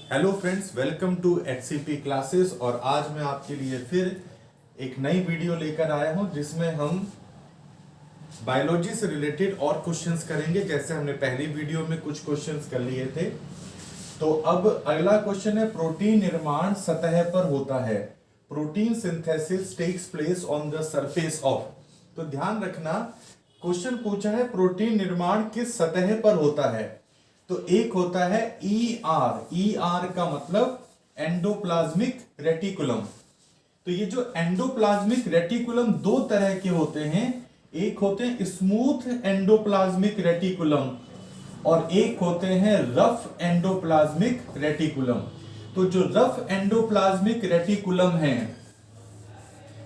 Hello friends, welcome to HCP classes. और आज मैं आपके लिए फिर एक नई वीडियो लेकर आया हूं जिसमें हम बायोलॉजी से रिलेटेड और क्वेश्चंस करेंगे। जैसे हमने पहली वीडियो में कुछ क्वेश्चंस कर लिए थे, तो अब अगला क्वेश्चन है, प्रोटीन निर्माण सतह पर होता है। Protein synthesis takes place on the surface of. तो ध्यान रखना, क्वेश्चन पूछा है प्रोटीन निर्माण किस सतह पर होता है। तो एक होता है ER का मतलब एंडोप्लाज्मिक रेटिकुलम। तो ये जो एंडोप्लाज्मिक रेटिकुलम दो तरह के होते हैं, एक होते हैं स्मूथ एंडोप्लाज्मिक रेटिकुलम और एक होते हैं रफ एंडोप्लाज्मिक रेटिकुलम। तो जो रफ एंडोप्लाज्मिक रेटिकुलम है,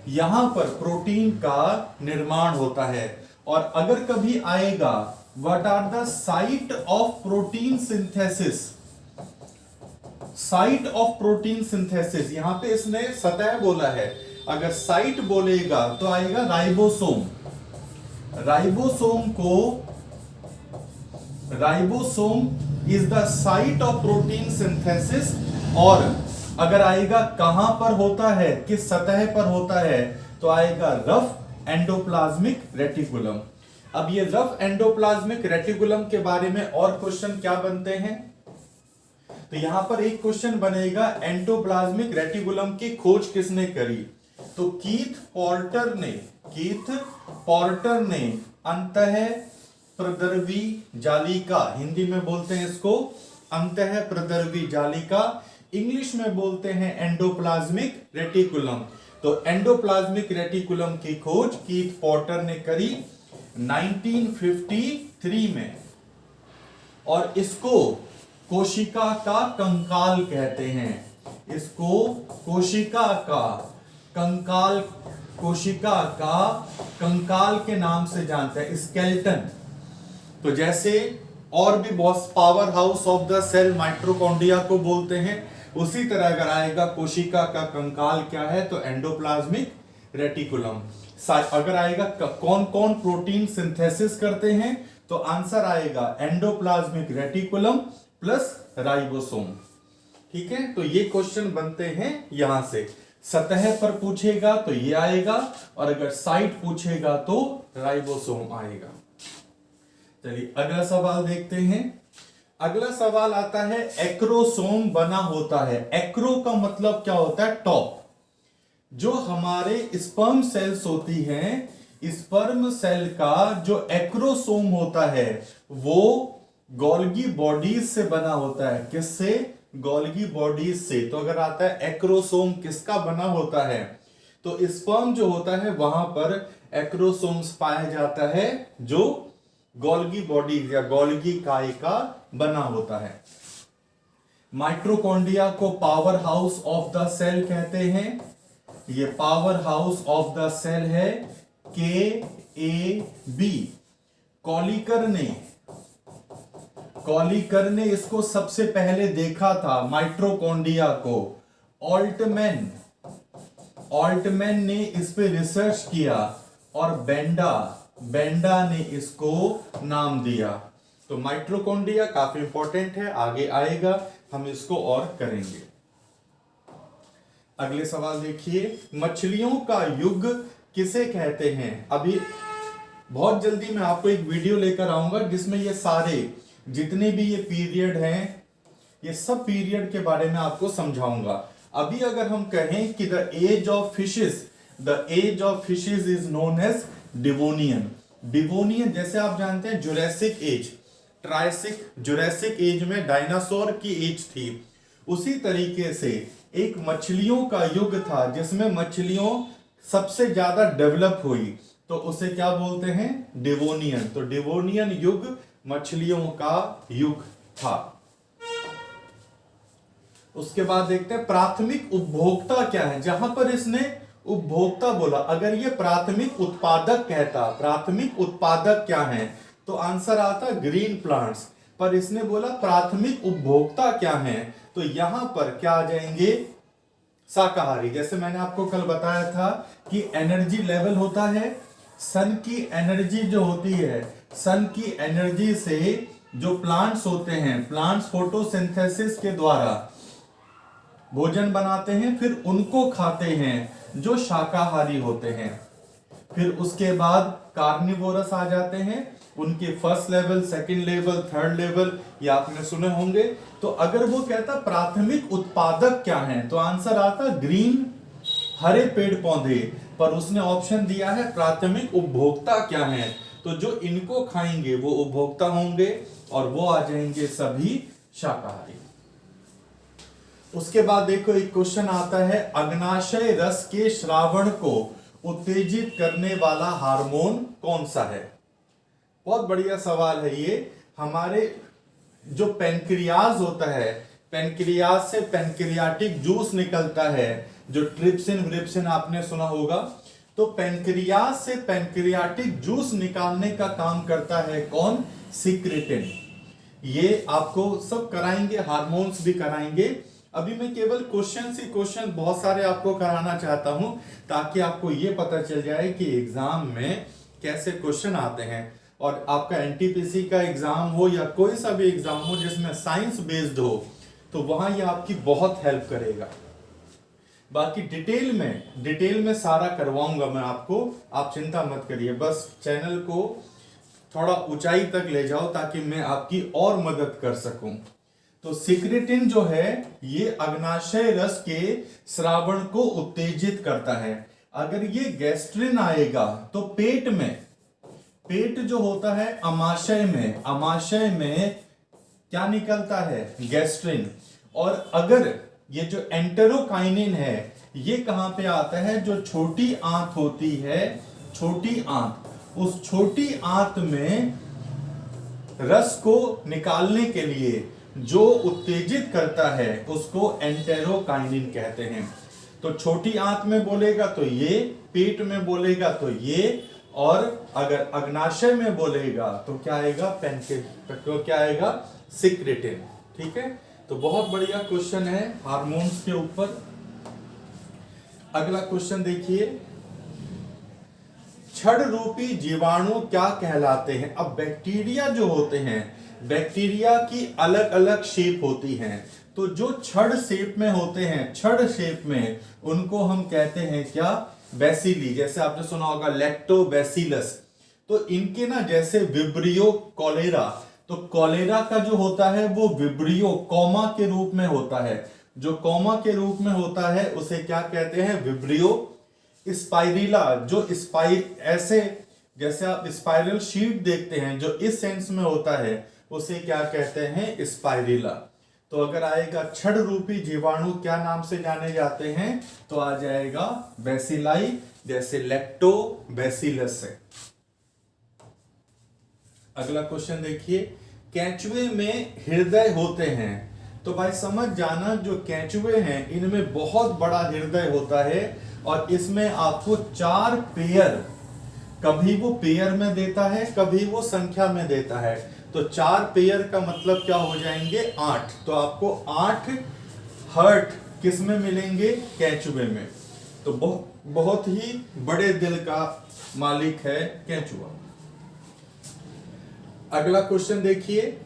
यहां पर प्रोटीन का निर्माण होता है। और अगर कभी आएगा what are the site of protein synthesis, site of protein synthesis, यहां पे इसने सतह बोला है, अगर साइट बोलेगा तो आएगा ribosome. Ribosome is the site of protein synthesis. और अगर आएगा कहां पर होता है, किस सतह पर होता है, तो आएगा रफ एंडोप्लाज्मिक रेटिकुलम। अब ये रफ एंडोप्लाज्मिक रेटिकुलम के बारे में और क्वेश्चन क्या बनते हैं, तो यहां पर एक क्वेश्चन बनेगा, एंडोप्लाज्मिक रेटिकुलम की खोज किसने करी। तो कीथ पॉर्टर ने अंतः प्रदर्वी जालिका, हिंदी में बोलते हैं इसको अंतः प्रदर्वी जालिका, इंग्लिश में बोलते हैं एंडोप्लाज्मिक रेटिकुलम। तो एंडोप्लाज्मिक रेटिकुलम की खोज कीथ पॉर्टर ने करी 1953 में, और इसको कोशिका का कंकाल कहते हैं। इसको कोशिका का कंकाल के नाम से जानते हैं, स्केलेटन। तो जैसे और भी बहुत power house of the cell mitochondria को बोलते हैं, उसी तरह अगर आएगा कोशिका का कंकाल क्या है, तो एंडोप्लाज्मिक रेटिकुलम। अगर आएगा कौन कौन प्रोटीन सिंथेसिस करते हैं, तो आंसर आएगा एंडोप्लाज्मिक रेटिकुलम प्लस राइबोसोम। ठीक है, तो ये क्वेश्चन बनते हैं यहां से। सतह पर पूछेगा तो ये आएगा, और अगर साइट पूछेगा तो राइबोसोम आएगा। चलिए अगला सवाल देखते हैं। अगला सवाल आता है, एक्रोसोम बना होता है। एक्रो का मतलब क्या होता है, टॉप। जो हमारे स्पर्म सेल्स होती हैं, स्पर्म सेल का जो एक्रोसोम होता है वो गोल्गी बॉडीज से बना होता है। किससे? गोल्गी बॉडीज से। तो अगर आता है एक्रोसोम किसका बना होता है, तो स्पर्म जो होता है वहां पर एक्रोसोम्स पाया जाता है जो गोल्गी बॉडीज या गोल्गी काय का बना होता है। माइटोकॉन्ड्रिया को power house of the cell कहते हैं। ये power house of the cell है KAB। कॉलिकर ने इसको सबसे पहले देखा था माइटोकॉन्ड्रिया को। ऑल्टमैन ने इस पे रिसर्च किया, और बेंडा ने इसको नाम दिया। तो माइटोकॉन्ड्रिया काफी इंपॉर्टेंट है, आगे आएगा हम इसको और करेंगे। अगले सवाल देखिए, मछलियों का युग किसे कहते हैं। अभी बहुत जल्दी मैं आपको एक वीडियो लेकर आऊंगा जिसमें ये सारे जितने भी ये पीरियड हैं, ये सब पीरियड के बारे में आपको समझाऊंगा। अभी अगर हम कहें कि the age of fishes is known as Devonian. जैसे आप जानते हैं जुरैसिक एज, जुरैसिक एज में डायनासोर की एज थी, उसी तरीके से एक मछलियों का युग था जिसमें मछलियों सबसे ज्यादा डेवलप हुई, तो उसे क्या बोलते हैं, डिवोनियन। तो डिवोनियन युग मछलियों का युग था। उसके बाद देखते हैं प्राथमिक उपभोक्ता क्या है। जहां पर इसने उपभोक्ता बोला, अगर ये प्राथमिक उत्पादक कहता, प्राथमिक उत्पादक क्या है, तो आंसर आता ग्रीन प्लांट्स। पर इसने बोला प्राथमिक उपभोक्ता क्या है, तो यहां पर क्या आ जाएंगे, शाकाहारी। जैसे मैंने आपको कल बताया था कि एनर्जी लेवल होता है, सन की एनर्जी जो होती है, सन की एनर्जी से जो प्लांट्स होते हैं, प्लांट्स फोटोसिंथेसिस के द्वारा भोजन बनाते हैं, फिर उनको खाते हैं जो शाकाहारी होते हैं। फिर उसके बाद कार्निवोरस आ जाते हैं, उनके first level, second level, third level ये आपने सुने होंगे। तो अगर वो कहता प्राथमिक उत्पादक क्या हैं, तो आंसर आता ग्रीन, हरे पेड़ पौधे, पर उसने ऑप्शन दिया है प्राथमिक उपभोक्ता क्या हैं, तो जो इनको खाएंगे वो उपभोक्ता होंगे और वो आ जाएंगे सभी शाकाहारी। उसके बाद देखो एक क्वेश्चन आता है, अग्नाशय रस के श्रावण को उत्तेजित करने वाला हार्मोन कौन सा है। बहुत बढ़िया सवाल है ये। हमारे जो पेनक्रियाज होता है, पेनक्रियाज से पेनक्रियाटिक जूस निकलता है, जो ट्रिप्सिन व्रिप्सिन आपने सुना होगा। तो पेनक्रियाज से पेनक्रियाटिक जूस निकालने का काम करता है कौन, सिक्रेटिन। ये आपको सब कराएंगे, हार्मोन्स भी कराएंगे। अभी मैं केवल क्वेश्चन बहुत सारे आपको कराना चाहता हूं, ताकि आपको ये पता चल जाए कि एग्जाम में कैसे क्वेश्चन आते हैं। और आपका एनटीपीसी का एग्जाम हो या कोई सा भी एग्जाम हो जिसमें साइंस बेस्ड हो, तो वहां ये आपकी बहुत हेल्प करेगा। बाकी डिटेल में सारा करवाऊंगा मैं आपको, आप चिंता मत करिए। बस चैनल को थोड़ा ऊंचाई तक ले जाओ ताकि मैं आपकी और मदद कर सकूं। तो सिक्रेटिन जो है ये अग्नाशय रस के श्रावण को उत्तेजित करता है। अगर ये गैस्ट्रिन आएगा तो पेट जो होता है अमाशय में क्या निकलता है, गैस्ट्रिन। और अगर ये जो एंटेरोकाइनिन है ये कहां पे आता है, जो छोटी आंत होती है, छोटी आंत, उस छोटी आंत में रस को निकालने के लिए जो उत्तेजित करता है उसको एंटेरोकाइनिन कहते हैं। तो छोटी आंत में बोलेगा तो ये, पेट में बोलेगा तो ये, और अगर अग्नाशय में बोलेगा तो क्या आएगा, तो क्या आएगा, सिक्रेटिन। ठीक है, तो बहुत बढ़िया क्वेश्चन है हार्मोन्स के ऊपर। अगला क्वेश्चन देखिए, छड़ रूपी जीवाणु क्या कहलाते हैं। अब बैक्टीरिया जो होते हैं, बैक्टीरिया की अलग अलग शेप होती हैं। तो जो छड़ शेप में होते हैं, छड़ शेप में, उनको हम कहते हैं क्या, बैसिली। जैसे आपने सुना होगा लैक्टोबैसिलस। तो इनके ना जैसे विब्रियो कॉलेरा, तो कॉलेरा का जो होता है वो विब्रियो कॉमा के रूप में होता है। जो कॉमा के रूप में होता है उसे क्या कहते हैं, विब्रियो। स्पाइरिला, जो ऐसे जैसे आप स्पाइरल शीट देखते हैं जो इस सेंस में होता है, उसे क्या कहते हैं, स्पाइरिला। तो अगर आएगा छड़ रूपी जीवाणु क्या नाम से जाने जाते हैं, तो आ जाएगा बैसिलाई, जैसे लैक्टोबैसिलस है। अगला क्वेश्चन देखिए, केंचुए में हृदय होते हैं। तो भाई समझ जाना, जो केंचुए हैं इनमें बहुत बड़ा हृदय होता है और इसमें आपको 4 पेयर, कभी वो पेयर में देता है, कभी वो संख्या में देता है। तो 4 पेयर का मतलब क्या हो जाएंगे, 8। तो आपको 8 हर्ट किस में मिलेंगे, केंचुए में। तो बहुत ही बड़े दिल का मालिक है केंचुआ। अगला क्वेश्चन देखिए,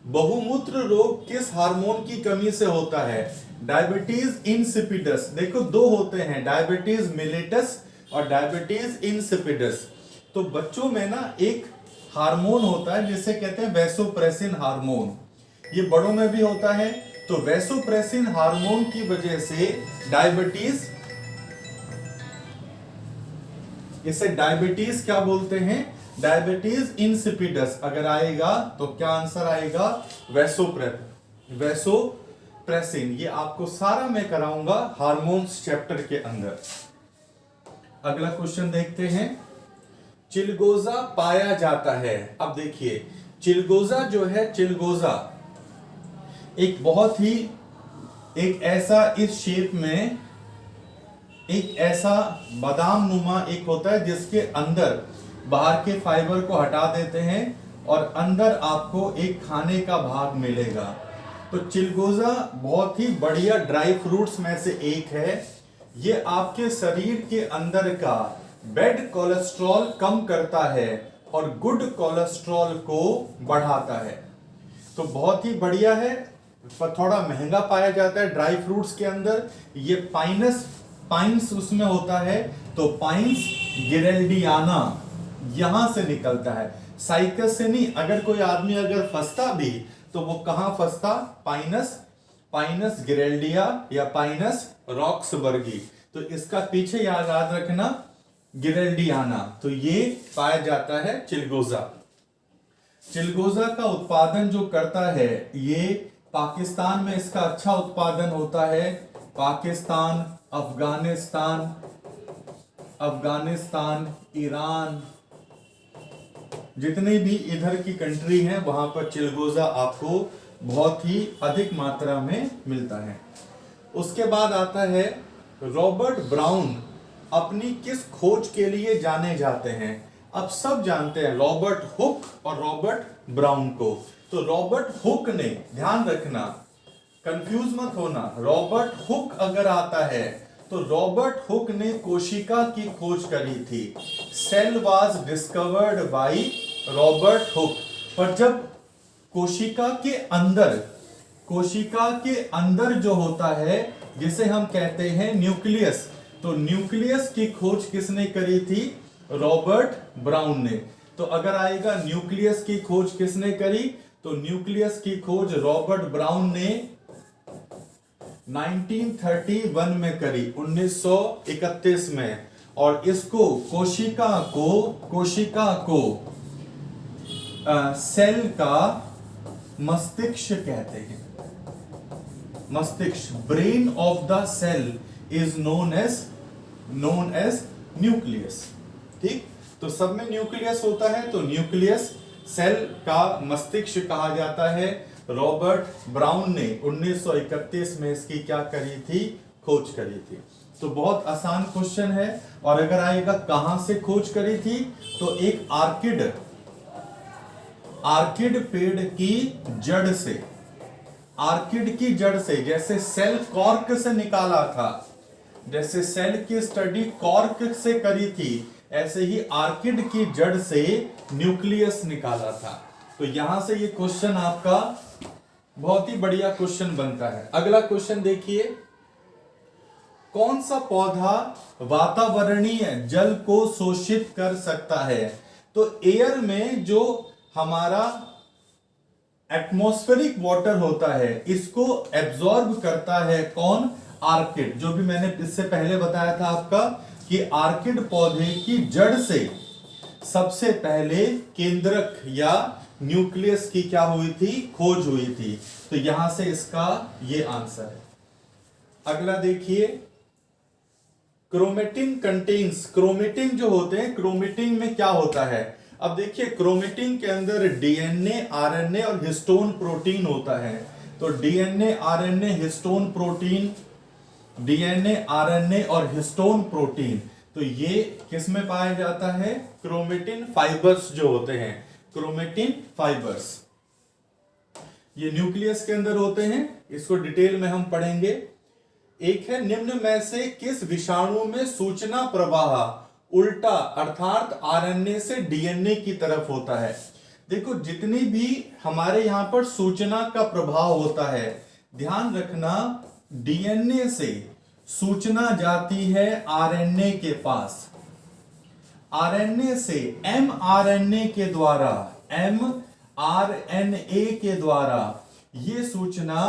बहुमूत्र रोग किस हार्मोन की कमी से होता है। Diabetes insipidus. देखो 2 होते हैं, डायबिटीज मिलेटस और डायबिटीज इंसिपिडस। तो बच्चों में ना एक हार्मोन होता है जिसे कहते हैं वैसोप्रेसिन हार्मोन। ये बड़ों में भी होता है। तो वैसोप्रेसिन हार्मोन की वजह से डायबिटीज, इसे डायबिटीज क्या बोलते हैं, डायबिटीज इंसिपिडस। अगर आएगा तो क्या आंसर आएगा, वैसोप्रेसिन। ये आपको सारा मैं कराऊंगा हार्मोन्स चैप्टर के अंदर। अगला क्वेश्चन देखते हैं, चिलगोजा पाया जाता है। अब देखिए चिलगोजा जो है, चिलगोजा एक बहुत ही, एक ऐसा इस शेप में, एक ऐसा बादाम नुमा एक होता है जिसके अंदर बाहर के फाइबर को हटा देते हैं और अंदर आपको एक खाने का भाग मिलेगा। तो चिलगोजा बहुत ही बढ़िया ड्राई फ्रूट्स में से एक है। ये आपके शरीर के अंदर का बैड कोलेस्ट्रॉल कम करता है और गुड कोलेस्ट्रॉल को बढ़ाता है। तो बहुत ही बढ़िया है। थोड़ा महंगा पाया जाता है ड्राई फ्रूट्स के अंदर। ये पाइन्स उसमें होता है, तो पाइन्स गिरेल्डियाना यहां से निकलता है, साइकस से नहीं। अगर कोई आदमी अगर फंसता भी तो वो कहां फंसता, पाइनस गिरेल्डिया या पाइनस रॉक्सबर्गी। तो इसका पीछे याद रखना गिरेल्डियाना। तो ये पाया जाता है चिलगोजा। चिलगोजा का उत्पादन जो करता है ये पाकिस्तान में इसका अच्छा उत्पादन होता है। पाकिस्तान, अफगानिस्तान, ईरान, जितने भी इधर की कंट्री हैं वहां पर चिलगोजा आपको बहुत ही अधिक मात्रा में मिलता है। उसके बाद आता है रॉबर्ट ब्राउन अपनी किस खोज के लिए जाने जाते हैं। अब सब जानते हैं रॉबर्ट हुक और रॉबर्ट ब्राउन को। तो रॉबर्ट हुक ने, ध्यान रखना, कंफ्यूज मत होना, रॉबर्ट हुक अगर आता है तो रॉबर्ट हुक ने कोशिका की खोज करी थी। Cell was discovered by Robert Hooke. पर जब कोशिका के अंदर जो होता है जिसे हम कहते हैं न्यूक्लियस, तो न्यूक्लियस की खोज किसने करी थी, रॉबर्ट ब्राउन ने। तो अगर आएगा न्यूक्लियस की खोज किसने करी, तो न्यूक्लियस की खोज रॉबर्ट ब्राउन ने 1931 में करी, 1931 में। और इसको कोशिका को सेल का मस्तिष्क कहते हैं। मस्तिष्क, brain of the cell is known as nucleus. ठीक, तो सब में न्यूक्लियस होता है, तो न्यूक्लियस सेल का मस्तिष्क कहा जाता है। रॉबर्ट ब्राउन ने 1931 में इसकी क्या करी थी, खोज करी थी। तो बहुत आसान क्वेश्चन है। और अगर आएगा कहां से खोज करी थी, तो एक आर्किड पेड़ की जड़ से, आर्किड की जड़ से, जैसे सेल कॉर्क से निकाला था, जैसे सेल की स्टडी कॉर्क से करी थी, ऐसे ही आर्किड की जड़ से न्यूक्लियस निकाला था। तो यहां से ये क्वेश्चन आपका बहुत ही बढ़िया क्वेश्चन बनता है। अगला क्वेश्चन देखिए, कौन सा पौधा वातावरणीय जल को शोषित कर सकता है। तो एयर में जो हमारा एटमॉस्फेरिक वाटर होता है इसको एब्जॉर्ब करता है कौन, आर्किड। जो भी मैंने इससे पहले बताया था आपका कि आर्किड पौधे की जड़ से सबसे पहले केंद्रक या न्यूक्लियस की क्या हुई थी, खोज हुई थी। तो यहां से इसका ये आंसर है। अगला देखिए, क्रोमेटिन कंटेन्स, क्रोमेटिन जो होते हैं, क्रोमेटिन में क्या होता है। अब देखिए क्रोमेटिन के अंदर डीएनए, आरएनए और हिस्टोन प्रोटीन होता है। तो DNA, RNA, histone protein, DNA, RNA और हिस्टोन प्रोटीन, तो ये किस में पाया जाता है, क्रोमेटिन फाइबर्स जो होते हैं, क्रोमेटिन फाइबर्स, ये न्यूक्लियस के अंदर होते हैं। इसको डिटेल में हम पढ़ेंगे। एक है, निम्न में से किस विषाणु में सूचना प्रवाह उल्टा अर्थात आरएनए से डीएनए की तरफ होता है। देखो जितनी भी हमारे यहां पर सूचना का प्रभाव होता है, ध्यान रखना, डीएनए से सूचना जाती है आरएनए के पास, आरएनए से एमआरएनए के द्वारा, एमआरएनए के द्वारा ये सूचना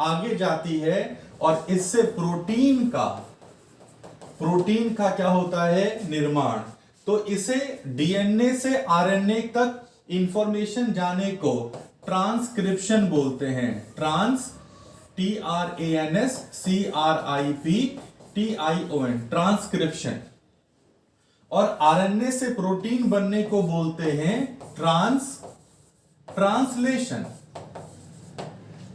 आगे जाती है और इससे प्रोटीन का क्या होता है, निर्माण। तो इसे डीएनए से आरएनए तक इंफॉर्मेशन जाने को ट्रांसक्रिप्शन बोलते हैं। TRANSCRIPTION, transcription. और आरएनए से प्रोटीन बनने को बोलते हैं ट्रांसलेशन।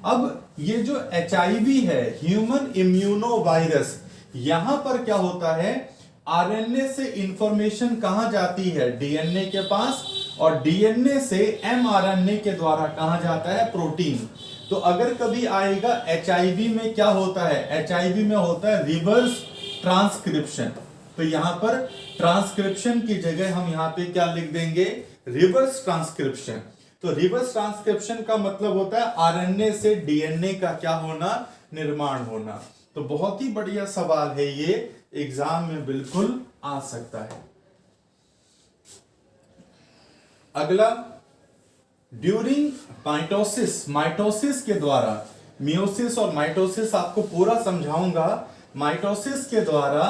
अब ये जो HIV है, ह्यूमन इम्यूनो वायरस, यहां पर क्या होता है, आरएनए से इंफॉर्मेशन कहां जाती है, डीएनए के पास, और डीएनए से एमआरएनए के द्वारा कहां जाता है, प्रोटीन। तो अगर कभी आएगा HIV में क्या होता है, HIV में होता है रिवर्स ट्रांसक्रिप्शन। तो यहां पर ट्रांसक्रिप्शन की जगह हम यहां पे क्या लिख देंगे, रिवर्स ट्रांसक्रिप्शन। तो रिवर्स ट्रांसक्रिप्शन का मतलब होता है आरएनए से डीएनए का क्या होना, निर्माण होना। तो बहुत ही बढ़िया सवाल है ये, एग्जाम में बिल्कुल आ सकता है। अगला, ड्यूरिंग माइटोसिस, माइटोसिस के द्वारा, मियोसिस और माइटोसिस आपको पूरा समझाऊंगा। माइटोसिस के द्वारा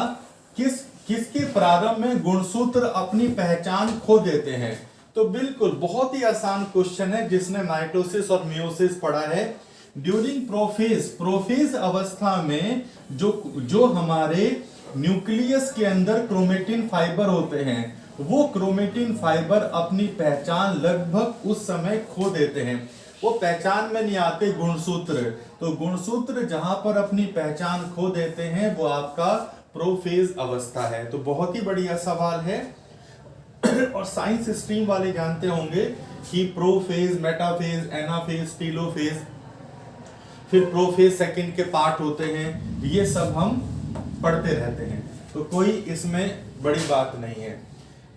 किसके प्रारंभ में गुणसूत्र अपनी पहचान खो देते हैं। तो बिल्कुल बहुत ही आसान क्वेश्चन है, जिसने माइटोसिस और मियोसिस पढ़ा है। ड्यूरिंग प्रोफेज, प्रोफेज अवस्था में जो हमारे न्यूक्लियस के अंदर क्रोमेटिन फाइबर होते हैं, वो क्रोमेटिन फाइबर अपनी पहचान लगभग उस समय खो देते हैं। वो पहचान में नहीं आते गुणसूत्र। तो गुणसूत्र जहां पर अपनी पहचान खो देते हैं वो आपका प्रोफेज अवस्था है। तो बहुत ही बढ़िया सवाल है। और साइंस स्ट्रीम वाले जानते होंगे कि प्रोफेज, मेटाफेज, एनाफेज, टीलोफेज, फिर प्रोफेज सेकंड के पार्ट होते हैं, ये सब हम पढ़ते रहते हैं, तो कोई इसमें बड़ी बात नहीं है।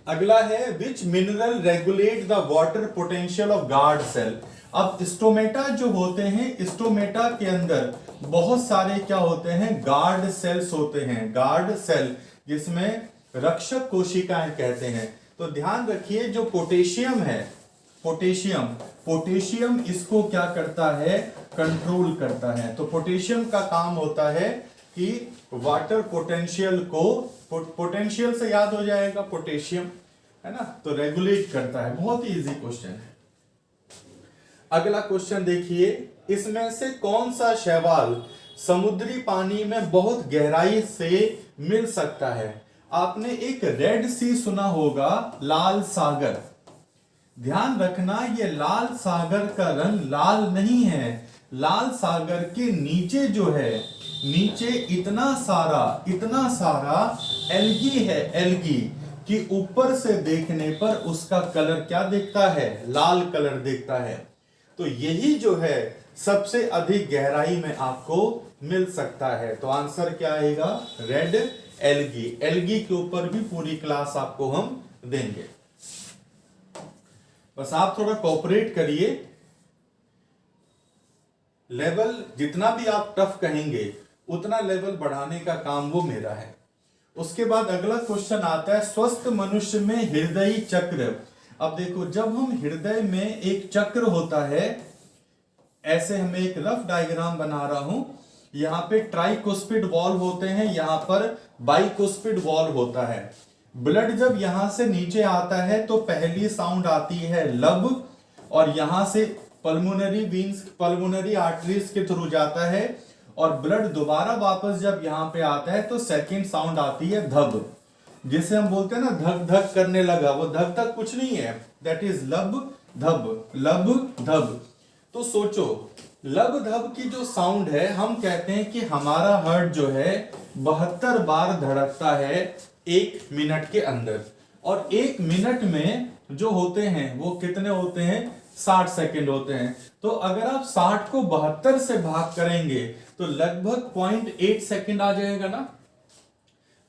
अगला है, which mineral regulate the water potential of guard cell. अब स्टोमेटा जो होते हैं, स्टोमेटा के अंदर बहुत सारे क्या होते हैं, गार्ड सेल्स होते हैं, गार्ड सेल, जिसमें रक्षक कोशिकाएं कहते हैं। तो ध्यान रखिए, जो पोटेशियम है, पोटेशियम इसको क्या करता है, कंट्रोल करता है। तो पोटेशियम का काम होता है कि वाटर पोटेंशियल को, पोटेंशियल से याद हो जाएगा पोटेशियम, है ना, तो रेगुलेट करता है। बहुत ही इजी क्वेश्चन है। अगला क्वेश्चन देखिए, इसमें से कौन सा शैवाल समुद्री पानी में बहुत गहराई से मिल सकता है। आपने एक रेड सी सुना होगा, लाल सागर। ध्यान रखना, ये लाल सागर का रंग लाल नहीं है। लाल सागर के नीचे जो है, नीचे इतना सारा एल्गी है, एल्गी कि ऊपर से देखने पर उसका कलर क्या दिखता है, लाल कलर दिखता है। तो यही जो है सबसे अधिक गहराई में आपको मिल सकता है। तो आंसर क्या आएगा, रेड एल्गी। एल्गी के ऊपर भी पूरी क्लास आपको हम देंगे, बस आप थोड़ा कोऑपरेट करिए। लेवल जितना भी आप टफ कहेंगे उतना लेवल बढ़ाने का काम वो मेरा है। उसके बाद अगला क्वेश्चन आता है, स्वस्थ मनुष्य में हृदय चक्र। अब देखो, जब हम हृदय में एक चक्र होता है, ऐसे हमें एक रफ डायग्राम बना रहा हूं, यहाँ पे ट्राइकोस्पिड वॉल्व होते हैं, यहाँ पर बाइकोस्पिड वॉल्व होता है। ब्लड जब यहां से नीचे आता है तो पहली साउंड आती है लब, और यहां से पल्मोनरी वीन्स, पल्मोनरी आर्टरीज के थ्रू जाता है, और ब्लड दोबारा वापस जब यहां पे आता है तो सेकंड साउंड आती है धब, जिसे हम बोलते हैं ना धक धक करने लगा। वो धक धक कुछ नहीं है, दैट इज लब धब, लब धब। तो सोचो, लब धब की जो साउंड है, हम कहते हैं कि हमारा हार्ट जो है 72 बार धड़कता है 1 मिनट के अंदर, और 1 मिनट में जो होते हैं वो कितने होते हैं, 60 सेकंड होते हैं। तो अगर आप 60 को 72 से भाग करेंगे तो लगभग 0.8 सेकंड आ जाएगा ना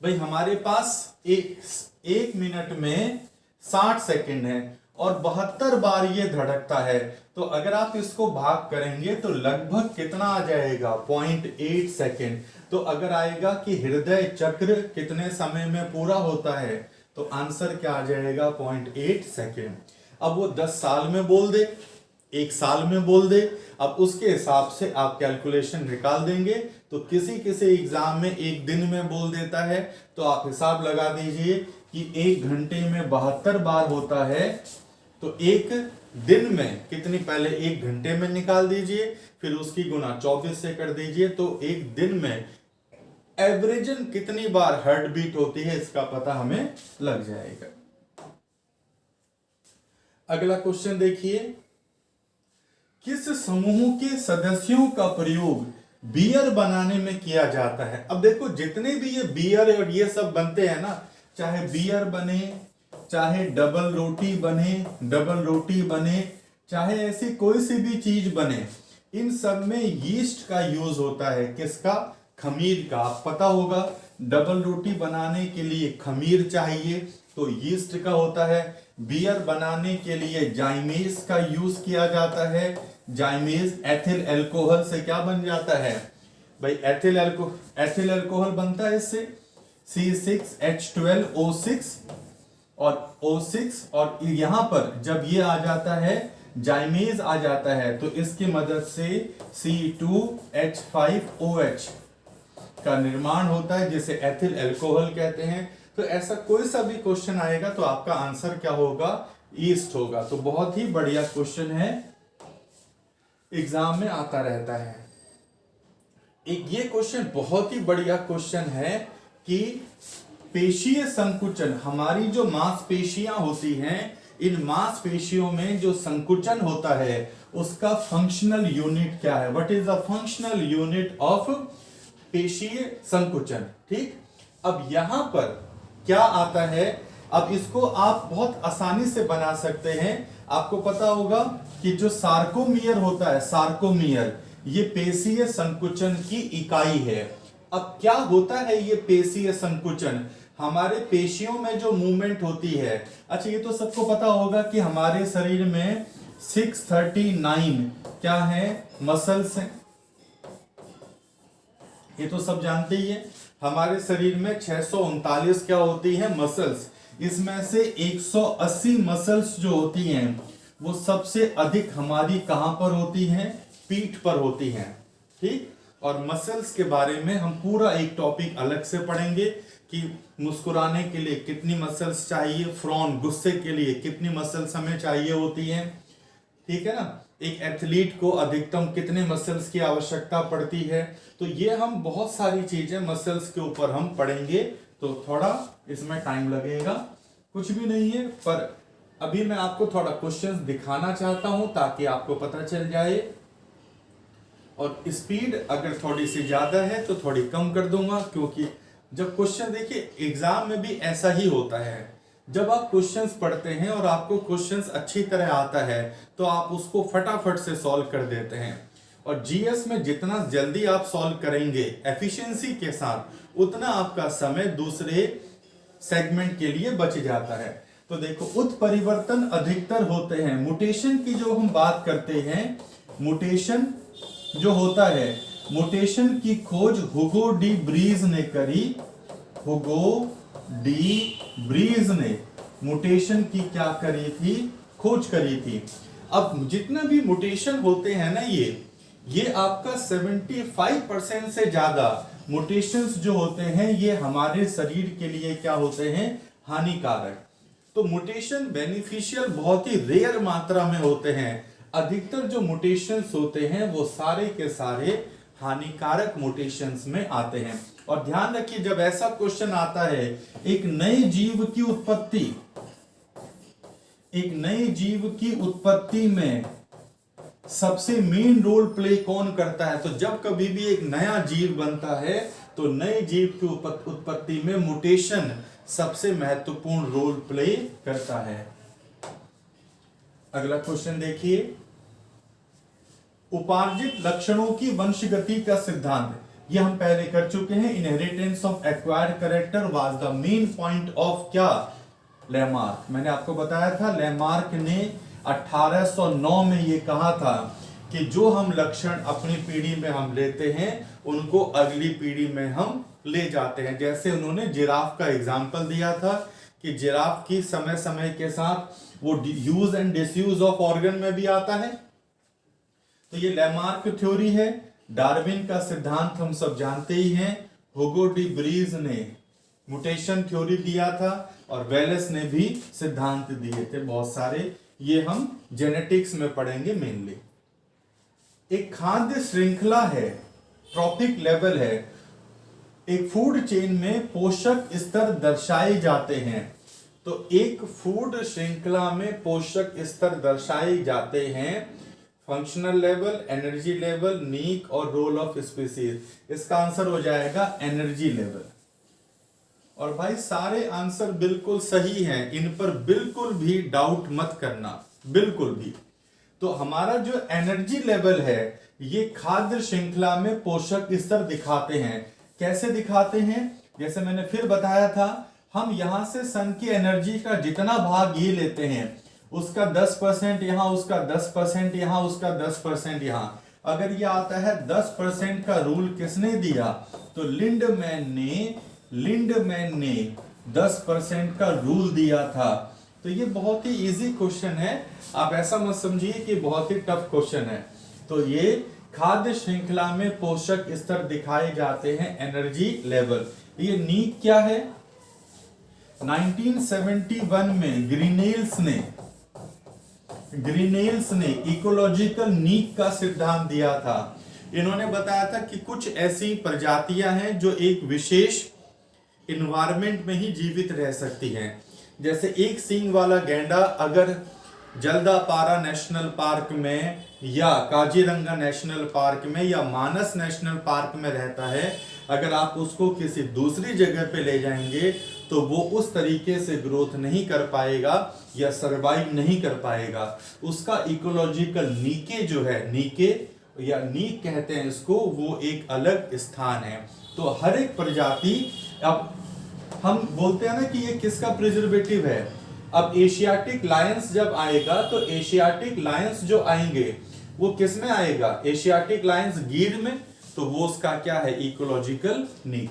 भाई। हमारे पास एक मिनट में 60 सेकंड है और 72 बार ये धड़कता है, तो अगर आप इसको भाग करेंगे तो लगभग कितना आ जाएगा, 0.8 सेकंड। तो अगर आएगा कि हृदय चक्र कितने समय में पूरा होता है, तो आंसर क्या आ जाएगा, 0.8 सेकंड। अब वो 10 साल में बोल दे, 1 साल में बोल दे, अब उसके हिसाब से आप कैलकुलेशन निकाल देंगे। तो किसी किसी एग्जाम में 1 दिन में बोल देता है, तो आप हिसाब लगा दीजिए कि 1 घंटे में 72 बार होता है, तो 1 दिन में कितनी, पहले 1 घंटे में निकाल दीजिए, फिर उसकी गुना 24 से कर दीजिए, तो 1 दिन में एवरेजन कितनी बार हार्ट बीट होती है इसका पता हमें लग जाएगा। अगला क्वेश्चन देखिए, किस समूह के सदस्यों का प्रयोग बियर बनाने में किया जाता है। अब देखो, जितने भी ये बियर और ये सब बनते हैं ना, चाहे बियर बने, चाहे डबल रोटी बने, चाहे ऐसी कोई सी भी चीज बने, इन सब में यीस्ट का यूज होता है। किसका, खमीर का। आप पता होगा, डबल रोटी बनाने के लिए खमीर चाहिए, तो यीस्ट का होता है। बियर बनाने के लिए जाइमेज का यूज किया जाता है। जाइमेज एथिल अल्कोहल से क्या बन जाता है भाई, एथिल अल्कोहल बनता है इससे C6H12O6 और O6, और यहां पर जब ये आ जाता है जाइमेज आ जाता है तो इसकी मदद से C2H5OH का निर्माण होता है जिसे एथिल अल्कोहल कहते हैं। तो ऐसा कोई सा भी क्वेश्चन आएगा तो आपका आंसर क्या होगा, ईस्ट होगा। तो बहुत ही बढ़िया क्वेश्चन है, एग्जाम में आता रहता है। एक ये क्वेश्चन बहुत ही बढ़िया क्वेश्चन है कि पेशीय संकुचन, हमारी जो मांसपेशियां होती हैं, इन मांसपेशियों में जो संकुचन होता है उसका फंक्शनल यूनिट क्या है, what is the functional unit of पेशीय संकुचन। ठीक, अब यहां पर क्या आता है, अब इसको आप बहुत आसानी से बना सकते हैं। आपको पता होगा कि जो सार्कोमियर होता है, सार्कोमियर ये पेशीय संकुचन की इकाई है। अब क्या होता है ये पेशीय संकुचन, हमारे पेशियों में जो मूवमेंट होती है। अच्छा, ये तो सबको पता होगा कि हमारे शरीर में 639 क्या है, मसल्स हैं, ये तो सब जानते ही है। हमारे शरीर में 639 क्या होती है, मसल्स। इसमें से 180 मसल्स जो होती हैं वो सबसे अधिक हमारी कहां पर होती हैं, पीठ पर होती हैं। ठीक, और मसल्स के बारे में हम पूरा एक टॉपिक अलग से पढ़ेंगे कि मुस्कुराने के लिए कितनी मसल्स चाहिए, फ्रॉन गुस्से के लिए कितनी मसल्स हमें चाहिए होती हैं। ठीक है ना, एक एथलीट को अधिकतम कितने मसल्स की आवश्यकता पड़ती है। तो ये हम बहुत सारी चीजें मसल्स के ऊपर हम पढ़ेंगे, तो थोड़ा इसमें टाइम लगेगा, कुछ भी नहीं है। पर अभी मैं आपको थोड़ा क्वेश्चंस दिखाना चाहता हूं ताकि आपको पता चल जाए, और स्पीड अगर थोड़ी सी ज्यादा है तो थोड़ी कम कर दूंगा, क्योंकि जब क्वेश्चन, देखिए एग्जाम में भी ऐसा ही होता है, जब आप क्वेश्चंस पढ़ते हैं और आपको क्वेश्चंस अच्छी तरह आता है तो आप उसको फटाफट से सॉल्व कर देते हैं। और जीएस में जितना जल्दी आप सॉल्व करेंगे एफिशिएंसी के साथ, उतना आपका समय दूसरे सेगमेंट के लिए बच जाता है। तो देखो, उत्परिवर्तन अधिकतर होते हैं, म्यूटेशन की जो हम बात करते हैं, म्यूटेशन जो होता है, म्यूटेशन की खोज हुगो डी ब्रीज ने करी। हुगो डी ब्रीज ने म्यूटेशन की क्या करी थी, खोज करी थी। अब जितना भी म्यूटेशन होते हैं ना, ये आपका 75% से ज्यादा म्यूटेशंस जो होते हैं ये हमारे शरीर के लिए क्या होते हैं, हानिकारक। तो म्यूटेशन बेनिफिशियल बहुत ही रेयर मात्रा में होते हैं। अधिकतर जो म्यूटेशंस होते हैं वो सारे के सारे हानिकारक म्यूटेशंस में आते हैं। और ध्यान रखिए, जब ऐसा क्वेश्चन आता है, एक नए जीव की उत्पत्ति, एक नए जीव की उत्पत्ति में सबसे मेन रोल प्ले कौन करता है, तो जब कभी भी एक नया जीव बनता है तो नए जीव की उत्पत्ति में म्यूटेशन सबसे महत्वपूर्ण रोल प्ले करता है। अगला क्वेश्चन देखिए, उपार्जित लक्षणों की वंशगति का सिद्धांत, ये हम पहले कर चुके हैं। Inheritance of acquired character was the main point of क्या, लेमार्क। मैंने आपको बताया था, लेमार्क ने 1809 में ये कहा था कि जो हम लक्षण अपनी पीढ़ी में हम लेते हैं उनको अगली पीढ़ी में हम ले जाते हैं। जैसे उन्होंने जिराफ का एग्जाम्पल दिया था कि जिराफ की समय समय के साथ वो use and disuse of organ में भी आता है। तो ये लेमार्क थ्योरी है। डार्विन का सिद्धांत हम सब जानते ही हैं। हुगो डी ब्रीज ने म्यूटेशन थ्योरी दिया था और वेलेस ने भी सिद्धांत दिए थे बहुत सारे, ये हम जेनेटिक्स में पढ़ेंगे मेनली। एक खाद्य श्रृंखला है, ट्रॉपिक लेवल है। एक फूड चेन में पोषक स्तर दर्शाए जाते हैं। तो एक फूड श्रृंखला में पोषक स्तर दर्शाए जाते हैं, फंक्शनल लेवल, एनर्जी लेवल, नीक और रोल ऑफ स्पीसीज। इसका आंसर हो जाएगा एनर्जी लेवल। और भाई सारे आंसर बिल्कुल सही हैं, इन पर बिल्कुल भी डाउट मत करना, बिल्कुल भी। तो हमारा जो एनर्जी लेवल है ये खाद्य श्रृंखला में पोषक स्तर दिखाते हैं। कैसे दिखाते हैं, जैसे मैंने फिर बताया था, हम यहां से सन की एनर्जी का जितना भाग ये लेते हैं, उसका 10% यहां, उसका 10% यहां, उसका 10% यहां। अगर ये आता है 10% का रूल किसने दिया, तो लिंडमैन ने 10% का रूल दिया था। तो ये बहुत ही इजी क्वेश्चन है, आप ऐसा मत समझिए कि बहुत ही टफ क्वेश्चन है। तो ये खाद्य श्रृंखला में पोषक स्तर दिखाए जाते हैं, एनर्जी लेवल। ये नीक क्या है, 1971 में ग्रीनेल्स ने इकोलॉजिकल नीक का सिद्धांत दिया था। इन्होंने बताया था कि कुछ ऐसी प्रजातियां हैं जो एक विशेष इन्वायरमेंट में ही जीवित रह सकती हैं। जैसे एक सींग वाला गैंडा अगर जल्दापारा नेशनल पार्क में या काजीरंगा नेशनल पार्क में या मानस नेशनल पार्क में रहता है, अगर आप उसको किसी दूसरी जगह पे ले जाएंगे तो वो उस तरीके से ग्रोथ नहीं कर पाएगा या सरवाइव नहीं कर पाएगा। उसका इकोलॉजिकल नीके जो है, नीके या नीक कहते हैं इसको, वो एक अलग स्थान है। तो हर एक प्रजाति, अब हम बोलते हैं ना कि ये किसका प्रिजर्वेटिव है। अब एशियाटिक लायंस जब आएगा तो एशियाटिक लायंस जो आएंगे वो किस में आएगा, एशियाटिक लायंस गीर में, तो वो उसका क्या है, इकोलॉजिकल नीक।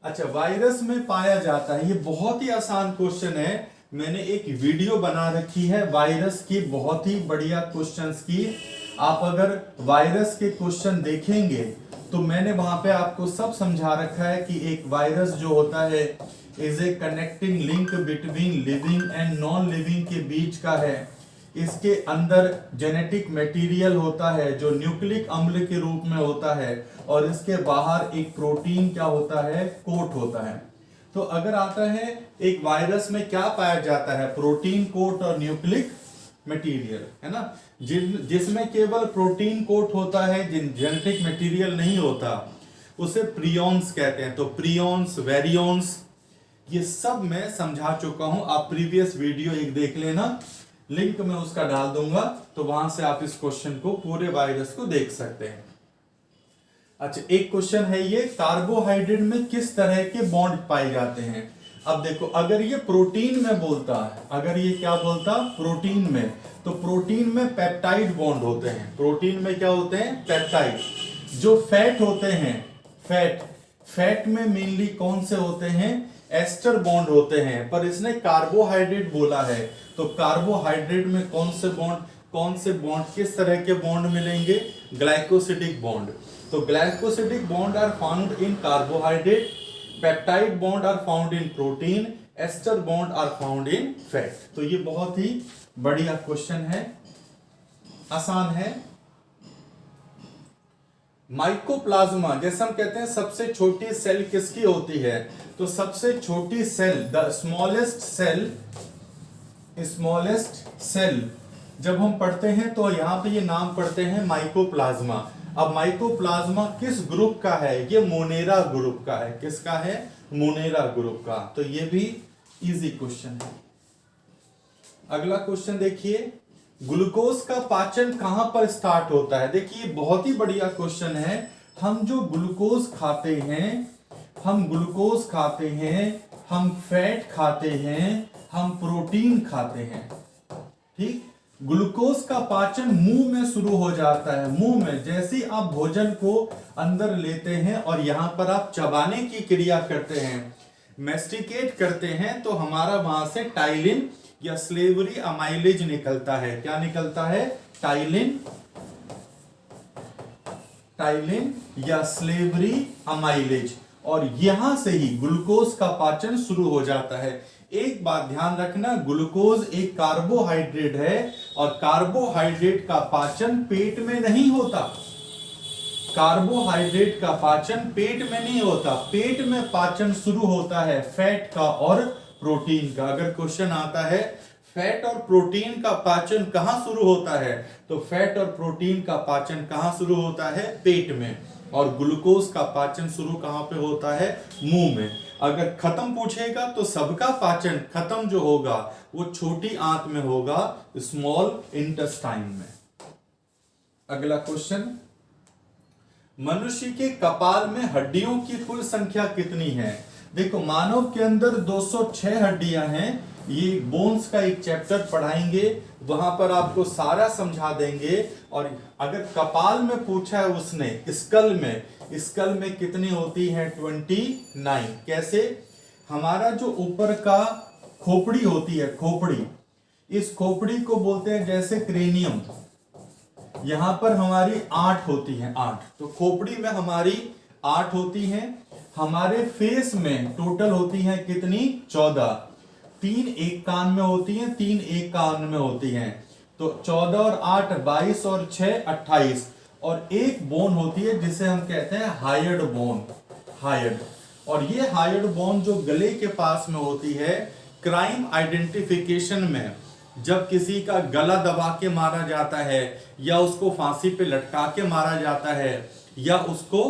अच्छा, वायरस में पाया जाता है, ये बहुत ही आसान क्वेश्चन है। मैंने एक वीडियो बना रखी है वायरस की, बहुत ही बढ़िया क्वेश्चंस की। आप अगर वायरस के क्वेश्चन देखेंगे तो मैंने वहां पे आपको सब समझा रखा है कि एक वायरस जो होता है is a connecting link between living and non living के बीच का है। इसके अंदर जेनेटिक मटेरियल होता है जो न्यूक्लिक अम्ल के रूप में होता है, और इसके बाहर एक प्रोटीन क्या होता है, कोट होता है। तो अगर आता है एक वायरस में क्या पाया जाता है, प्रोटीन कोट और न्यूक्लिक मटेरियल, है ना। जिसमें केवल प्रोटीन कोट होता है, जेनेटिक मटेरियल नहीं होता, उसे प्रियॉन्स कहते हैं। तो प्रियॉन्स, वेरियॉन्स, ये सब मैं समझा चुका हूं। आप प्रीवियस वीडियो एक देख लेना, लिंक मैं उसका डाल दूंगा, तो वहां से आप इस क्वेश्चन को, पूरे वायरस को देख सकते हैं। अच्छा, एक क्वेश्चन है ये, कार्बोहाइड्रेट में किस तरह के बॉन्ड पाए जाते हैं। अब देखो, अगर ये प्रोटीन में बोलता है, अगर ये क्या बोलता, प्रोटीन में, तो प्रोटीन में पेप्टाइड बॉन्ड होते हैं। प्रोटीन में क्या होते हैं, पेप्टाइड। जो फैट होते हैं, फैट में मेनली कौन से होते हैं, एस्टर बॉन्ड होते हैं। पर इसने कार्बोहाइड्रेट बोला है, तो कार्बोहाइड्रेट में कौन से बॉन्ड, किस तरह के बॉन्ड मिलेंगे, ग्लाइकोसिडिक बॉन्ड। तो glycosidic bond are found in carbohydrate, peptide bond are found in protein, ester bond are found in fat. तो ये बहुत ही बढ़िया क्वेश्चन है, आसान है। माइकोप्लाज्मा, जैसे हम कहते हैं सबसे छोटी सेल किसकी होती है, तो सबसे छोटी सेल, द स्मॉलेस्ट सेल जब हम पढ़ते हैं तो यहां पे ये नाम पढ़ते हैं माइकोप्लाज्मा। अब माइकोप्लाज्मा किस ग्रुप का है, ये मोनेरा ग्रुप का है। किसका है, मोनेरा ग्रुप का। तो ये भी इजी क्वेश्चन है। अगला क्वेश्चन देखिए, ग्लूकोज का पाचन कहां पर स्टार्ट होता है। देखिए बहुत ही बढ़िया क्वेश्चन है। हम जो ग्लूकोज खाते हैं, हम फैट खाते हैं, हम प्रोटीन खाते हैं, ठीक। ग्लूकोज का पाचन मुंह में शुरू हो जाता है। मुंह में जैसे ही आप भोजन को अंदर लेते हैं और यहां पर आप चबाने की क्रिया करते हैं, मैस्टिकेट करते हैं, तो हमारा वहां से टाइलिन या स्लेवरी अमाइलेज निकलता है। क्या निकलता है, टाइलिन या स्लेवरी अमाइलेज, और यहां से ही ग्लूकोज का पाचन शुरू हो जाता है। एक बात ध्यान रखना, ग्लूकोज एक कार्बोहाइड्रेट है और कार्बोहाइड्रेट का पाचन पेट में नहीं होता। कार्बोहाइड्रेट का पाचन पेट में नहीं होता, पेट में पाचन शुरू होता है फैट का और प्रोटीन का। अगर क्वेश्चन आता है फैट और प्रोटीन का पाचन कहां शुरू होता है, तो फैट और प्रोटीन का पाचन कहां शुरू होता है, पेट में, और ग्लूकोज का पाचन शुरू कहां पे होता है, मुंह में। अगर खत्म पूछेगा तो सबका पाचन खत्म जो होगा वो छोटी आंत में होगा, स्मॉल इंटेस्टाइन में। अगला क्वेश्चन, मनुष्य के कपाल में हड्डियों की कुल संख्या कितनी है। देखो मानव के अंदर 206 हड्डियां हैं। ये बोन्स का एक चैप्टर पढ़ाएंगे, वहां पर आपको सारा समझा देंगे। और अगर कपाल में पूछा है उसने, स्कल में कितनी होती है? 29। कैसे? हमारा जो ऊपर का खोपड़ी होती है, खोपड़ी, इस खोपड़ी को बोलते हैं जैसे क्रेनियम। यहां पर हमारी 8 होती है, 8। तो खोपड़ी में हमारी 8 होती हैं। हमारे फेस में टोटल होती हैं कितनी? 14। 3 एक कान में होती हैं, 3 एक कान में होती हैं। तो 14 और 8 22 और 6 28। और एक बोन होती है जिसे हम कहते हैं हायर्ड बोन, हायर्ड। और ये हायर्ड बोन जो गले के पास में होती है, क्राइम आइडेंटिफिकेशन में जब किसी का गला दबा के मारा जाता है, या उसको फांसी पे लटका के मारा जाता है, या उसको,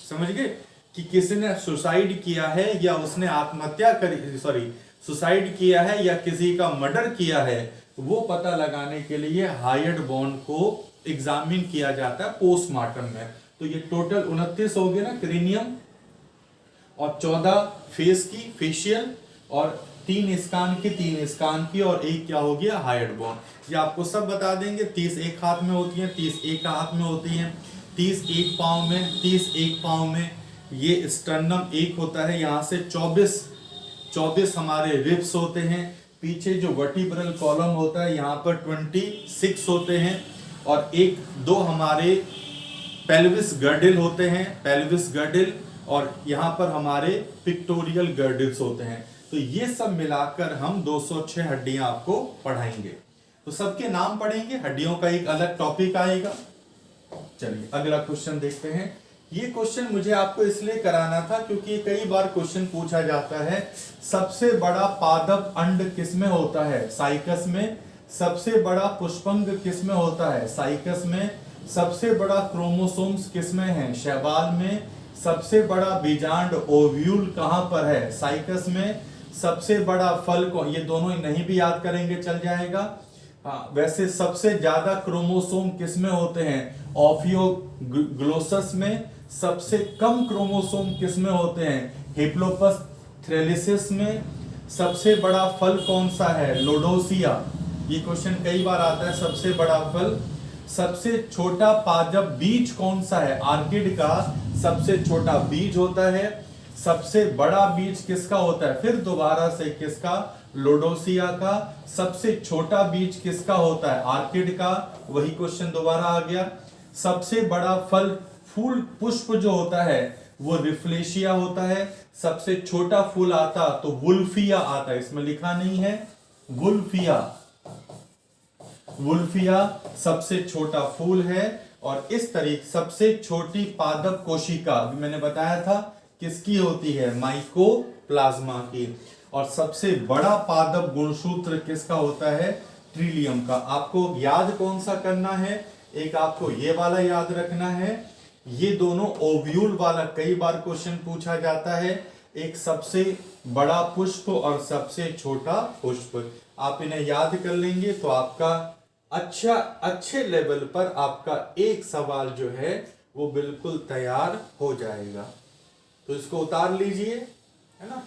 समझ गए, कि किसी ने सुसाइड किया है या उसने आत्महत्या करी, सॉरी सुसाइड किया है या किसी का मर्डर किया है, वो पता लगाने के लिए हायर्ड बोन को एग्जामिन किया जाता है पोस्टमार्टम में। तो ये टोटल 29 हो गए ना क्रेनियम, और 14 फेस की, फेशियल, और 3 स्कान की, 3 स्कान की, और एक क्या हो गया? Hired bone. ये आपको सब बता देंगे। 30 एक हाथ में होती हैं, 30 एक हाथ में होती हैं, 30 एक पाँव में, 30 एक पाँव में। ये स्टर्नम एक होता है, यहाँ से 24 हमारे रिब्स होते हैं। पीछे जो वर्टिब्रल कॉलम होता है, यहाँ पर 26 होते हैं। और 1-2 हमारे पेल्विस गर्डिल होते हैं, पेल्विस गर्डिल, और यहाँ पर हमारे पिक्टोरियल गर्डिल्स होते हैं। तो ये सब मिलाकर हम 206 हड्डियां आपको पढ़ाएंगे। तो सबके नाम पढ़ेंगे, हड्डियों का एक अलग टॉपिक आएगा। चलिए अगला क्वेश्चन देखते हैं। ये क्वेश्चन मुझे आपको इसलिए कराना था क्योंकि कई बार क्वेश्चन पूछा जाता है, सबसे बड़ा पादप अंड किसमें होता है? साइकस में। सबसे बड़ा पुष्पंग किसमें होता है? साइकस में। सबसे बड़ा क्रोमोसोम्स किसमें है? शैवाल में। सबसे बड़ा बीजांड ओव्यूल कहां पर है? साइकस में। सबसे बड़ा फल को, ये दोनों नहीं भी याद करेंगे चल जाएगा। वैसे सबसे ज्यादा क्रोमोसोम किसमें होते हैं? ऑफियोग्लोसस में। सबसे कम क्रोमोसोम किसमें होते हैं? हिप्लोपस थ्रेलिसिस में। सबसे बड़ा फल कौन सा है? लोडोसिया। ये क्वेश्चन कई बार आता है, सबसे बड़ा फल। सबसे छोटा पादप बीज कौन सा है? आर्किड का सबसे छोटा बीज होता है। सबसे बड़ा बीज किसका होता है? फिर दोबारा से किसका? लोडोसिया का। सबसे छोटा बीज किसका होता है? आर्किड का। वही क्वेश्चन दोबारा आ गया। सबसे बड़ा फल, फूल, पुष्प जो होता है वो रिफ्लेशिया होता है। सबसे छोटा फूल आता तो वुल्फिया आता है, इसमें लिखा नहीं है, वुल्फिया। वुल्फिया सबसे छोटा फूल है। और इस तरीके सबसे छोटी पादप कोशिका अभी मैंने बताया था किसकी होती है? माइकोप्लाज्मा की। और सबसे बड़ा पादप गुणसूत्र किसका होता है? ट्रिलियम का। आपको याद कौन सा करना है? एक आपको ये वाला याद रखना है, ये दोनों ओव्यूल वाला कई बार क्वेश्चन पूछा जाता है। एक सबसे बड़ा पुष्प और सबसे छोटा पुष्प, आप इन्हें याद कर लेंगे तो आपका अच्छे लेवल पर आपका एक सवाल जो है वो बिल्कुल तैयार हो जाएगा। तो इसको उतार लीजिए, है ना।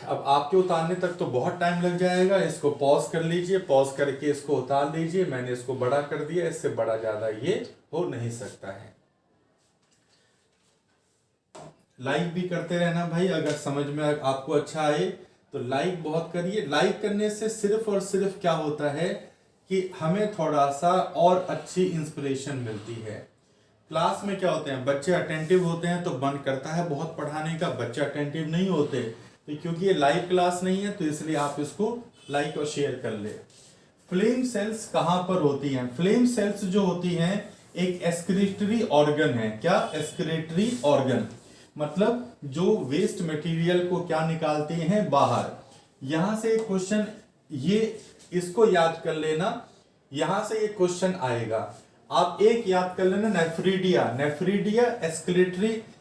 अब आपके उतारने तक तो बहुत टाइम लग जाएगा, इसको पॉज कर लीजिए, पॉज करके इसको उतार लीजिए। मैंने इसको बड़ा कर दिया, इससे बड़ा ज्यादा ये हो नहीं सकता है। लाइक भी करते रहना भाई, अगर समझ में आपको अच्छा आए तो लाइक बहुत करिए। लाइक करने से सिर्फ और सिर्फ क्या होता है कि हमें थोड़ा सा और अच्छी इंस्पिरेशन मिलती है। क्लास में क्या होते हैं, बच्चे अटेंटिव होते हैं तो मन करता है बहुत पढ़ाने का, बच्चे अटेंटिव नहीं होते तो क्योंकि ये लाइव क्लास नहीं है तो इसलिए आप इसको लाइक और शेयर कर ले। फ्लेम सेल्स कहां पर होती हैं? फ्लेम सेल्स जो होती हैं एक एक्सक्रीटरी ऑर्गन है। क्या? एक्सक्रीटरी ऑर्गन, मतलब जो वेस्ट मटेरियल को क्या निकालती हैं? बाहर। यहां से एक क्वेश्चन, ये इसको याद कर लेना, यहां से एक क्वेश्चन आएगा। आप एक याद कर लेना, नेफ्रीडिया। नेफ्रीडिया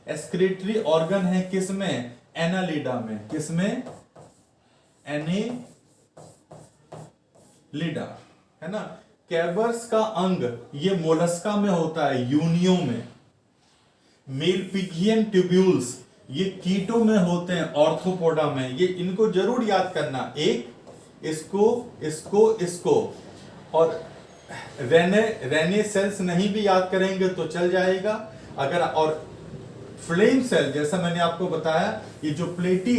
एक्सक्रीटरी ऑर्गन है किसमें? एनालिडा में। किसमें? एनेलिडा, है ना। कैबर्स का अंग ये मोलस्का में होता है, यूनियो में। मेलपिगियन ट्यूब्यूल्स ये कीटो में होते हैं, ऑर्थोपोडा में। ये इनको जरूर याद करना, एक इसको और रेने सेल्स नहीं भी याद करेंगे तो चल जाएगा। अगर और फ्लेम सेल, जैसा मैंने आपको बताया, ये जो प्लेटी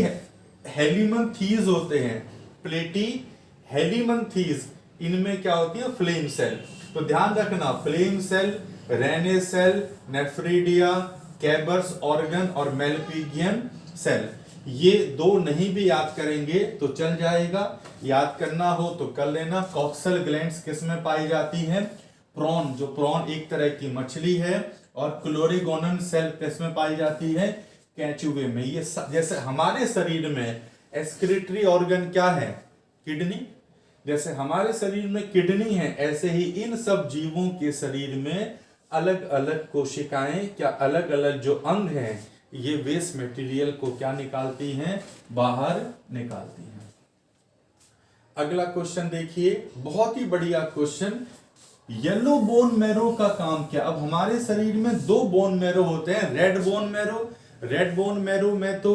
हेलिमंथीज होते हैं, प्लेटी हेलिमंथीज, इनमें क्या होती है, फ्लेम सेल। तो ध्यान रखना, flame cell, renette cell, nephridia, Keber's organ और मेलपीगियन सेल, ये दो नहीं भी याद करेंगे तो चल जाएगा। याद करना हो तो कर लेना। कॉक्सल ग्लैंड्स किस में पाई जाती है, प्रॉन, जो प्रॉन एक तरह की मछली है, और क्लोरीगोनन सेल किस में पाई जाती है, कैचुए में। ये जैसे हमारे शरीर में एक्सक्रीटरी ऑर्गन क्या है, किडनी, जैसे हमारे शरीर में किडनी है, ऐसे ही इन सब जीवों के शरीर में अलग अलग कोशिकाएं, क्या अलग अलग जो अंग हैं, ये वेस्ट मटेरियल को क्या निकालती हैं, बाहर निकालती हैं। अगला क्वेश्चन देखिए, बहुत ही बढ़िया क्वेश्चन। येलो बोन मैरो का काम क्या। अब हमारे शरीर में दो बोन मैरो होते हैं, red bone marrow. Red bone marrow में तो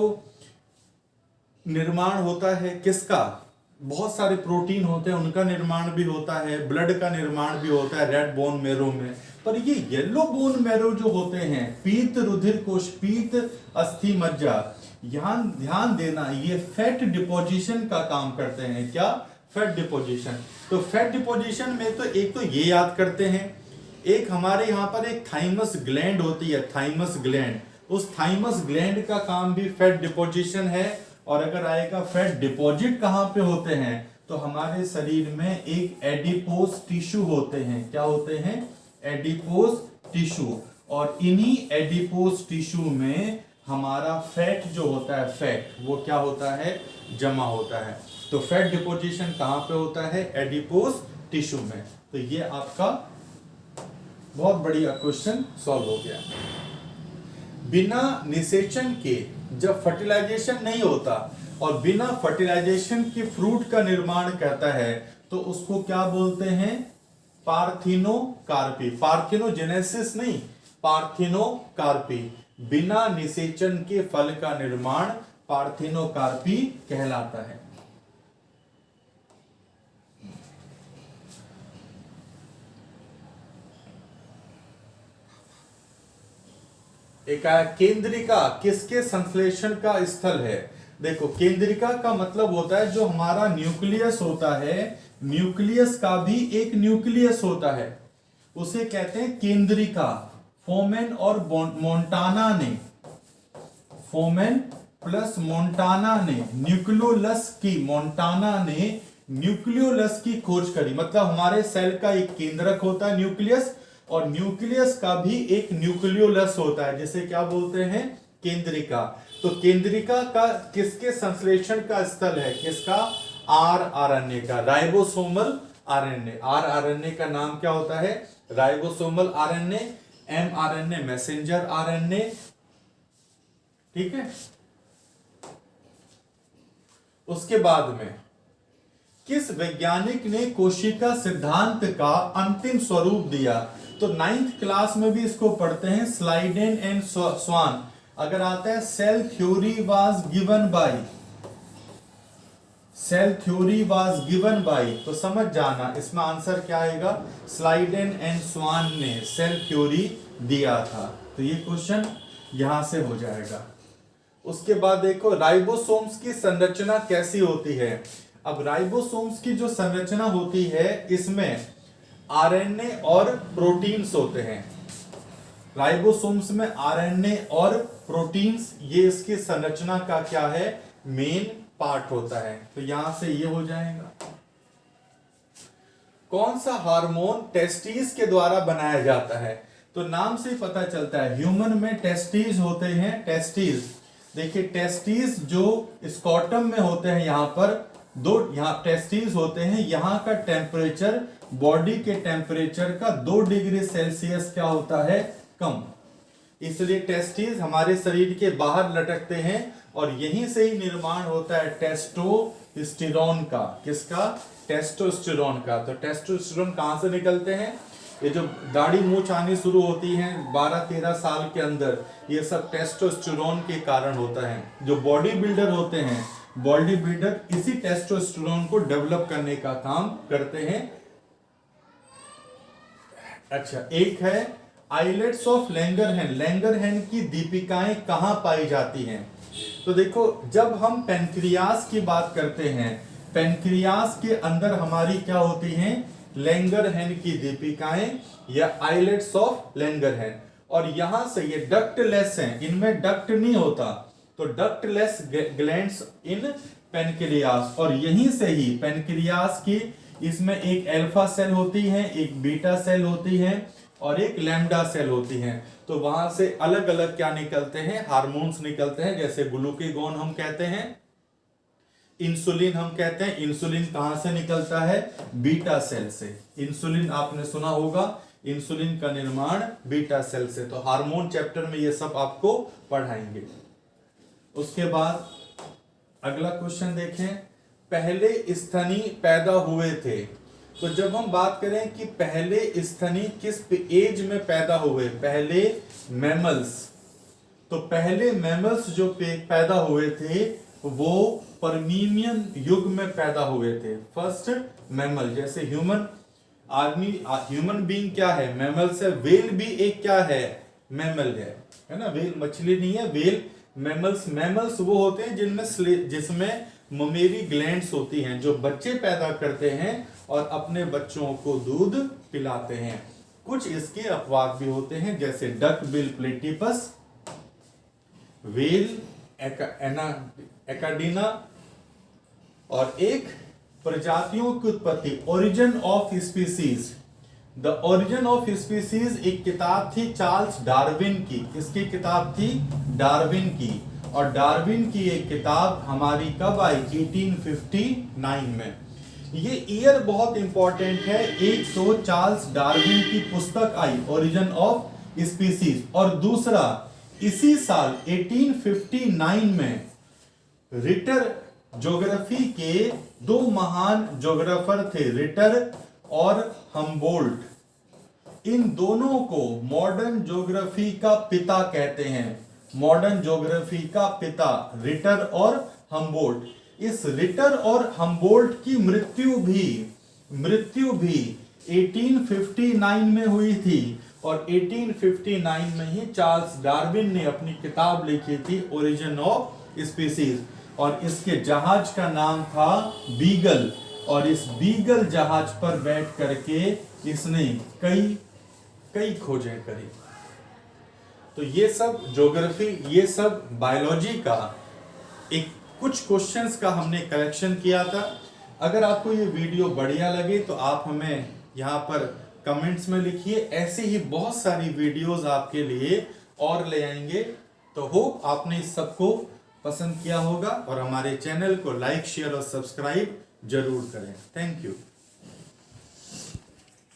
निर्माण होता है किसका, बहुत सारे प्रोटीन होते हैं, उनका निर्माण भी होता है, ब्लड का निर्माण भी होता है रेड बोन मैरो में। पर ये येलो बोन मैरो जो होते हैं, पीत रुधिर कोश, पीत अस्थि मज्जा, यहाँ ध्यान देना, ये फैट डिपोजिशन का काम करते हैं। क्या, फैट डिपोजिशन। तो फैट डिपोजिशन में तो एक तो ये याद करते हैं, एक हमारे यहाँ पर एक थाइमस ग्लैंड होती है, थाइमस ग्लैंड, उस थाइमस ग्लैंड का काम भी फैट डिपोजिशन है। और अगर आएगा फैट डिपॉजिट कहाँ पे होते हैं, तो हमारे शरीर में एक एडिपोज टिश्यू होते हैं। क्या होते हैं, एडिपोज टिश्यू। और इन्हीं एडिपोज टिश्यू में हमारा फैट जो होता है, फैट वो क्या होता है, जमा होता है। तो फैट डिपोजिशन कहाँ पे होता है, एडिपोज टिश्यू में। तो ये आपका बहुत बढ़िया क्वेश्चन सॉल्व हो गया। बिना निषेचन के जब फर्टिलाइजेशन नहीं होता और बिना फर्टिलाइजेशन के फ्रूट का निर्माण करता है, तो उसको क्या बोलते हैं, पार्थिनोकार्पी। पार्थिनोजेनेसिस नहीं, पार्थिनोकार्पी। बिना निषेचन के फल का निर्माण पार्थिनोकार्पी कहलाता है। एक आया केंद्रिका, किसके संश्लेषण का स्थल है। देखो, केंद्रिका का मतलब होता है जो हमारा न्यूक्लियस होता है, न्यूक्लियस का भी एक न्यूक्लियस होता है, उसे कहते हैं केंद्रिका। फोमेन और मोंटाना ने, फोमेन प्लस मोंटाना ने न्यूक्लियोलस की, मोंटाना ने न्यूक्लियोलस की खोज करी। मतलब हमारे सेल का एक केंद्रक होता है न्यूक्लियस, और न्यूक्लियस का भी एक न्यूक्लियोलस होता है, जिसे क्या बोलते हैं, केंद्रिका। तो केंद्रिका का किसके संश्लेषण का स्थल है, किसका, आरएनए का, राइबोसोमल आरएनए। आरएनए का नाम क्या होता है, ribosomal RNA. MRNA messenger RNA, ठीक है। उसके बाद में किस वैज्ञानिक ने कोशिका सिद्धांत का अंतिम स्वरूप दिया। तो 9th क्लास में भी इसको पढ़ते हैं, स्लाइडेन एंड स्वान। अगर आता है cell theory was given by, cell theory was given by, तो समझ जाना इसमें आंसर क्या आएगा, स्लाइडेन एंड स्वान ने सेल थ्योरी दिया था। तो ये क्वेश्चन यहां से हो जाएगा। उसके बाद देखो, राइबोसोम्स की संरचना कैसी होती है। अब राइबोसोम्स की जो संरचना होती है, इसमें आरएनए और प्रोटीन्स होते हैं। राइबोसोम्स में आरएनए और प्रोटीन्स, ये इसकी संरचना का क्या है, मेन पार्ट होता है। तो यहां से ये हो जाएगा। कौन सा हार्मोन टेस्टिस के द्वारा बनाया जाता है। तो नाम से ही पता चलता है, ह्यूमन में टेस्टिस होते हैं, टेस्टिस। देखिए, टेस्टिस जो स्कॉटम में होते हैं, यहां पर दो, यहां टेस्टिस होते हैं, यहां का टेम्परेचर बॉडी के टेम्परेचर का 2 डिग्री सेल्सियस क्या होता है, कम। इसलिए टेस्टिस हमारे शरीर के बाहर लटकते हैं, और यहीं से ही निर्माण होता है टेस्टोस्टेरोन का। किसका, टेस्टोस्टेरोन का। तो टेस्टोस्टेरोन कहां से निकलते हैं, ये जो दाढ़ी मूंछ आनी शुरू होती है 12-13 साल के अंदर, ये सब टेस्टोस्टेरोन के कारण होता है। जो बॉडी बिल्डर होते हैं, बॉडी बिल्डर इसी टेस्टोस्टेरोन को डेवलप करने का काम करते हैं। अच्छा, एक है आइलेट्स ऑफ लैंगरहैंस। लैंगरहैंस की दीपिकाएं कहां पाई जाती हैं? तो देखो, जब हम पेनक्रियास की बात करते हैं, पेनक्रियास के अंदर हमारी क्या होती हैं? लैंगरहैंस की दीपिकाएं या आइलेट्स ऑफ लैंगरहैंस। और यहां से ये डक्टलेस हैं, इनमें डक्ट नहीं होता, तो डक्टलेस ग्लैंड्स इन पेनक्रियास। और यहीं से ही पेनक्रियास की इसमें एक अल्फा सेल होती है, एक बीटा सेल होती है और एक लैम्डा सेल होती है। तो वहां से अलग अलग क्या निकलते हैं? हार्मोन्स निकलते हैं, जैसे ग्लूकागोन हम कहते हैं, इंसुलिन हम कहते हैं। इंसुलिन कहां से निकलता है? बीटा सेल से। इंसुलिन आपने सुना होगा, इंसुलिन का निर्माण बीटा सेल से। तो हार्मोन चैप्टर में ये सब आपको पढ़ाएंगे। उसके बाद अगला क्वेश्चन देखें, पहले स्तनी पैदा हुए थे। तो जब हम बात करें कि पहले स्तनी किस एज में पैदा हुए, पहले मैमल्स, तो पहले मैमल्स जो पैदा हुए थे वो पर्मियन युग में पैदा हुए थे। फर्स्ट मैमल, जैसे ह्यूमन आदमी, ह्यूमन बीइंग क्या है? मैमल से। वेल भी एक क्या है? मैमल है ना? वेल मछली नहीं है, वेल मैमल्स। मैमल्स वो होते हैं जिसमें ममेरी ग्लैंड्स होती हैं, जो बच्चे पैदा करते हैं और अपने बच्चों को दूध पिलाते हैं। कुछ इसके अपवाद भी होते हैं, जैसे डक बिल प्लेटिपस, वेल एकाडिना। और एक प्रजातियों की उत्पत्ति, origin of species. The origin of species एक किताब थी चार्ल्स डार्विन की। किसकी किताब थी? डार्विन की। और डार्विन की एक किताब हमारी कब आई? 1859 में। ये ईयर बहुत इंपॉर्टेंट है। एक तो चार्ल्स डार्विन की पुस्तक आई ओरिजिन ऑफ स्पीसीज, और दूसरा इसी साल 1859 में रिटर ज्योग्राफी के दो महान ज्योग्राफर थे, रिटर और हम्बोल्ट। इन दोनों को मॉडर्न ज्योग्राफी का पिता कहते हैं। मॉडर्न ज्योग्राफी का पिता रिटर और हम्बोल्ट। इस रिटर और हम्बोल्ट की मृत्यु भी 1859 में हुई थी। और 1859 में ही चार्ल्स डार्विन ने अपनी किताब लिखी थी ओरिजिन ऑफ स्पीसीज। और इसके जहाज का नाम था बीगल। और इस बीगल जहाज पर बैठ करके इसने कई खोजें करी। तो ये सब ज्योग्राफी, ये सब बायोलॉजी का एक कुछ क्वेश्चंस का हमने कलेक्शन किया था। अगर आपको ये वीडियो बढ़िया लगे तो आप हमें यहाँ पर कमेंट्स में लिखिए। ऐसे ही बहुत सारी वीडियोस आपके लिए और ले आएंगे। तो होप आपने इस सबको पसंद किया होगा और हमारे चैनल को लाइक, शेयर और सब्सक्राइब जरूर करें। Thank you.